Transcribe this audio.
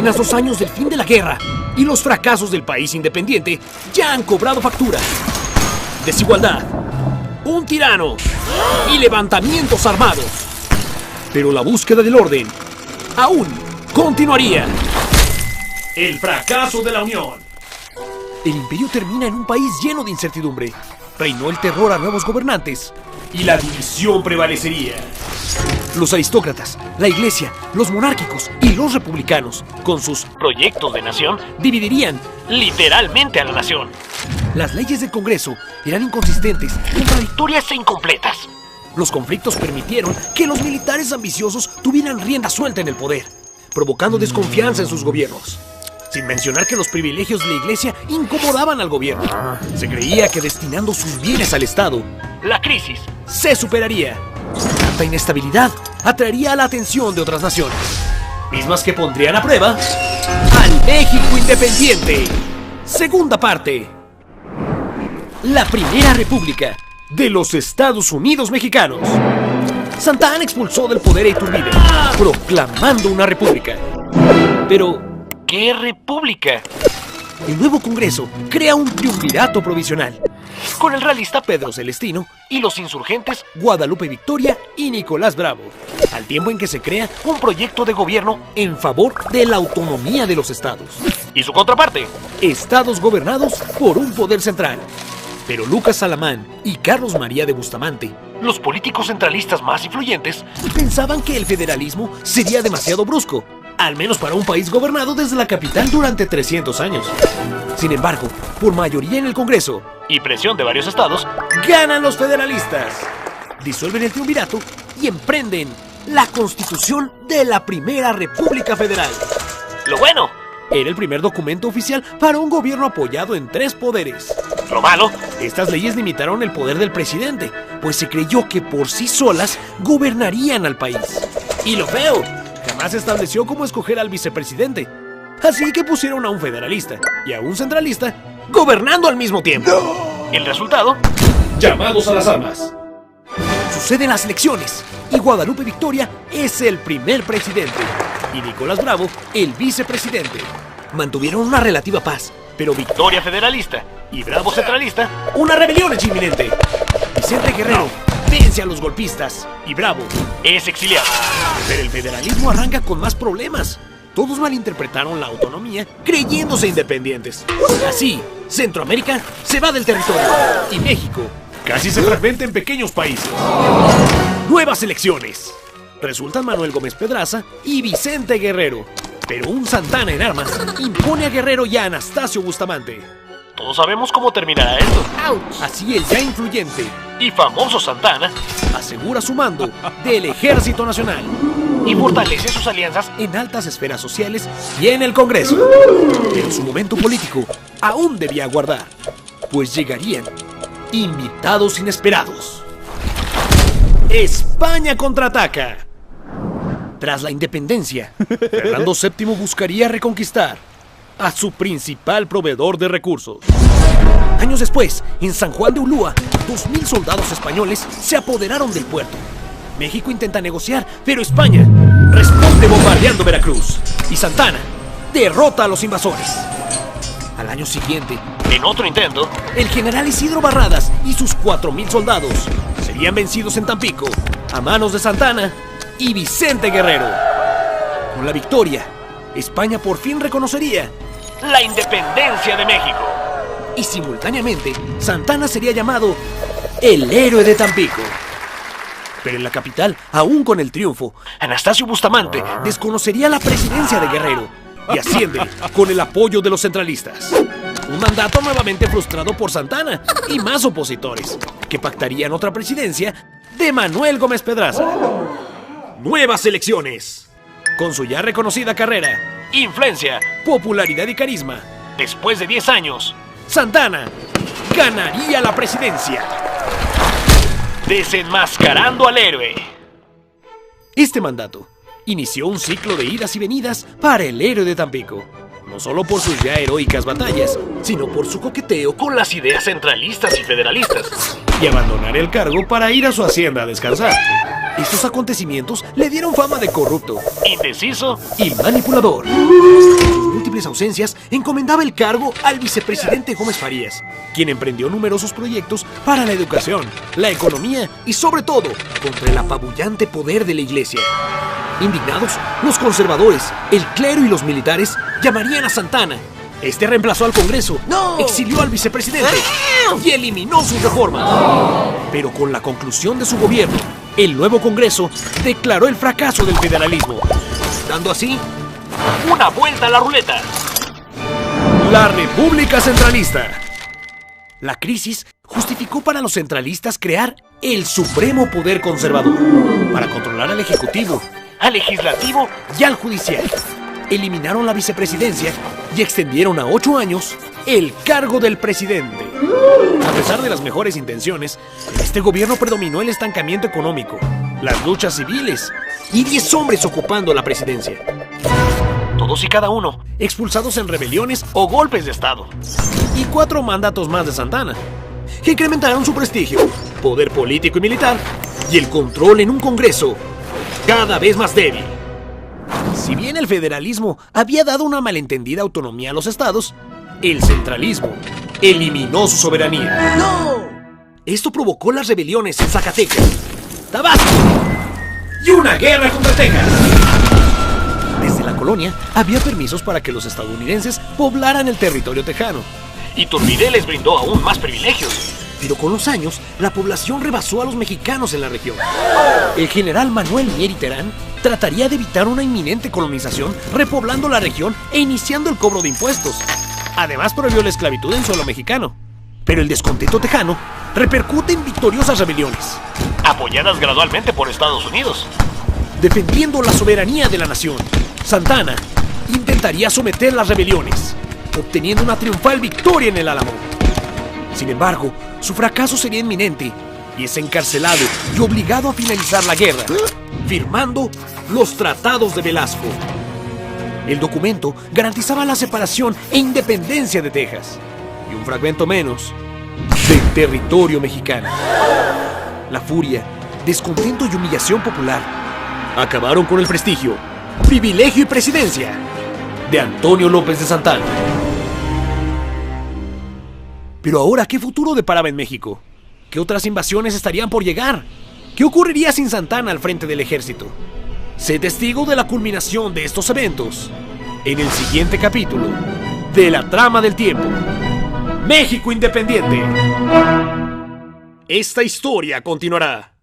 apenas 2 años del fin de la guerra y los fracasos del país independiente ya han cobrado factura. Desigualdad, un tirano y levantamientos armados. Pero la búsqueda del orden aún continuaría. El fracaso de la Unión. El imperio termina en un país lleno de incertidumbre. Reinó el terror a nuevos gobernantes y la división prevalecería. Los aristócratas, la iglesia, los monárquicos y los republicanos, con sus proyectos de nación, dividirían literalmente a la nación. Las leyes del Congreso eran inconsistentes, contradictorias e incompletas. Los conflictos permitieron que los militares ambiciosos tuvieran rienda suelta en el poder, provocando desconfianza en sus gobiernos. Sin mencionar que los privilegios de la iglesia incomodaban al gobierno. Se creía que destinando sus bienes al Estado, la crisis se superaría. Tanta inestabilidad atraería la atención de otras naciones, mismas que pondrían a prueba al México independiente. Segunda parte. La Primera República de los Estados Unidos Mexicanos. Santa Anna expulsó del poder a Iturbide, proclamando una república. Pero ¿qué república? El nuevo Congreso crea un triunvirato provisional, con el realista Pedro Celestino y los insurgentes Guadalupe Victoria y Nicolás Bravo, al tiempo en que se crea un proyecto de gobierno en favor de la autonomía de los estados. Y su contraparte, estados gobernados por un poder central. Pero Lucas Salamán y Carlos María de Bustamante, los políticos centralistas más influyentes, pensaban que el federalismo sería demasiado brusco, al menos para un país gobernado desde la capital durante 300 años. Sin embargo, por mayoría en el Congreso y presión de varios estados, ganan los federalistas. Disuelven el triunvirato y emprenden la constitución de la Primera República Federal. Lo bueno, era el primer documento oficial para un gobierno apoyado en 3 poderes. Lo malo, estas leyes limitaron el poder del presidente, pues se creyó que por sí solas gobernarían al país. Y lo feo, jamás se estableció cómo escoger al vicepresidente. Así que pusieron a un federalista y a un centralista gobernando al mismo tiempo. ¡No! El resultado, llamados a las armas. Suceden las elecciones y Guadalupe Victoria es el primer presidente y Nicolás Bravo el vicepresidente. Mantuvieron una relativa paz, pero Victoria federalista y Bravo centralista, una rebelión es inminente. Vicente Guerrero vence a los golpistas y Bravo es exiliado. Pero el federalismo arranca con más problemas. Todos malinterpretaron la autonomía creyéndose independientes. Así, Centroamérica se va del territorio y México casi se fragmenta en pequeños países. Nuevas elecciones. Resultan Manuel Gómez Pedraza y Vicente Guerrero. Pero un Santa Anna en armas impone a Guerrero y a Anastasio Bustamante. Todos sabemos cómo terminará esto. ¡Auch! Así el ya influyente y famoso Santa Anna asegura su mando del Ejército Nacional y fortalece sus alianzas en altas esferas sociales y en el Congreso. Pero su momento político aún debía aguardar, pues llegarían invitados inesperados. España contraataca. Tras la independencia, Fernando VII buscaría reconquistar a su principal proveedor de recursos. Años después, en San Juan de Ulúa, 2,000 soldados españoles se apoderaron del puerto. México intenta negociar, pero España responde bombardeando Veracruz y Santa Anna derrota a los invasores. Al año siguiente, en otro intento, el general Isidro Barradas y sus 4,000 soldados serían vencidos en Tampico a manos de Santa Anna y Vicente Guerrero. Con la victoria, España por fin reconocería la independencia de México. Y simultáneamente, Santa Anna sería llamado el héroe de Tampico. Pero en la capital, aún con el triunfo, Anastasio Bustamante desconocería la presidencia de Guerrero y asciende con el apoyo de los centralistas. Un mandato nuevamente frustrado por Santa Anna y más opositores, que pactarían otra presidencia de Manuel Gómez Pedraza. Nuevas elecciones. Con su ya reconocida carrera, influencia, popularidad y carisma, después de 10 años, Santa Anna ganaría la presidencia, desenmascarando al héroe. Este mandato inició un ciclo de idas y venidas para el héroe de Tampico, no solo por sus ya heroicas batallas, sino por su coqueteo con las ideas centralistas y federalistas. y abandonar el cargo para ir a su hacienda a descansar. Estos acontecimientos le dieron fama de corrupto, indeciso y manipulador. Sus múltiples ausencias encomendaba el cargo al vicepresidente Gómez Farías, quien emprendió numerosos proyectos para la educación, la economía y sobre todo contra el apabullante poder de la Iglesia. Indignados, los conservadores, el clero y los militares llamarían a Santana. Este reemplazó al Congreso, exilió al vicepresidente y eliminó sus reformas. Pero con la conclusión de su gobierno, el nuevo Congreso declaró el fracaso del federalismo, dando así una vuelta a la ruleta. La República Centralista. La crisis justificó para los centralistas crear el supremo poder conservador para controlar al Ejecutivo, al Legislativo y al Judicial. Eliminaron la vicepresidencia y extendieron a 8 años el cargo del presidente. A pesar de las mejores intenciones, en este gobierno predominó el estancamiento económico, las luchas civiles y 10 hombres ocupando la presidencia. Todos y cada uno expulsados en rebeliones o golpes de Estado. Y 4 mandatos más de Santana, que incrementaron su prestigio, poder político y militar y el control en un Congreso cada vez más débil. Si bien el federalismo había dado una malentendida autonomía a los estados, el centralismo eliminó su soberanía. ¡No! Esto provocó las rebeliones en Zacatecas, Tabasco y una guerra contra Texas. Desde la colonia había permisos para que los estadounidenses poblaran el territorio tejano. Iturbide les brindó aún más privilegios. Pero con los años, la población rebasó a los mexicanos en la región. El general Manuel Mier y Terán trataría de evitar una inminente colonización repoblando la región e iniciando el cobro de impuestos. Además, prohibió la esclavitud en suelo mexicano. Pero el descontento tejano repercute en victoriosas rebeliones, apoyadas gradualmente por Estados Unidos. Defendiendo la soberanía de la nación, Santana intentaría someter las rebeliones, obteniendo una triunfal victoria en el Álamo. Sin embargo, su fracaso sería inminente y es encarcelado y obligado a finalizar la guerra, firmando los Tratados de Velasco. El documento garantizaba la separación e independencia de Texas y un fragmento menos del territorio mexicano. La furia, descontento y humillación popular acabaron con el prestigio, privilegio y presidencia de Antonio López de Santana. Pero ahora, ¿qué futuro deparaba en México? ¿Qué otras invasiones estarían por llegar? ¿Qué ocurriría sin Santana al frente del ejército? Sé testigo de la culminación de estos eventos en el siguiente capítulo de La Trama del Tiempo. México Independiente. Esta historia continuará.